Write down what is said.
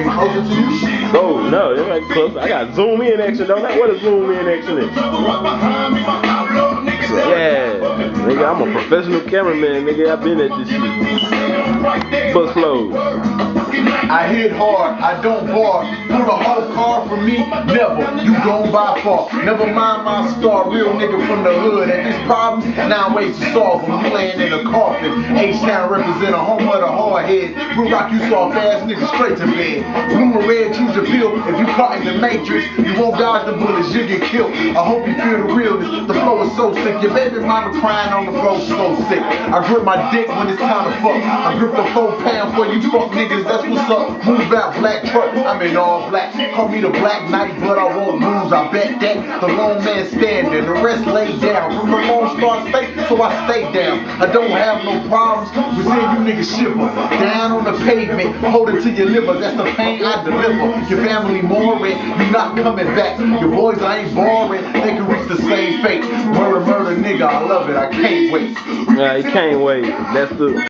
Closer to you? Oh, no, it ain't close. I got zoom in action, don't I? What is zoom in action is? Yeah, nigga, I'm a professional cameraman, nigga. I've been at this shit. Bus flows. I hit hard, I don't bar. Pull a whole car from me, never. You gon' by far. Never mind my star, real nigga from the hood. And this problem, now ways to solve them. You laying in a coffin. H-Town represent a home of the hard head. We'll rock you soft ass niggas straight to bed. Blue and red, choose your pill. If you caught in the matrix, you won't dodge the bullets, you'll get killed. I hope you feel the realness. The flow is so sick. Your baby mama crying on the floor, so sick. I grip my dick when it's time to fuck. I grip the 4 pound for you fuck niggas, that's what's up. Move out, black truck, I'm in all black. Call me the Black Knight, but I won't lose. I bet that the lone man standing, the rest lay down. From the Lone Star State, so I stay down. I don't have no problems with seeing you niggas shiver. Down on the pavement, hold it to your liver. That's the pain I deliver. Your family mourning, you not coming back. Your boys I ain't boring, they can reach the same fate. Murder, nigga, I love it, I can't wait. Yeah, you can't wait. That's the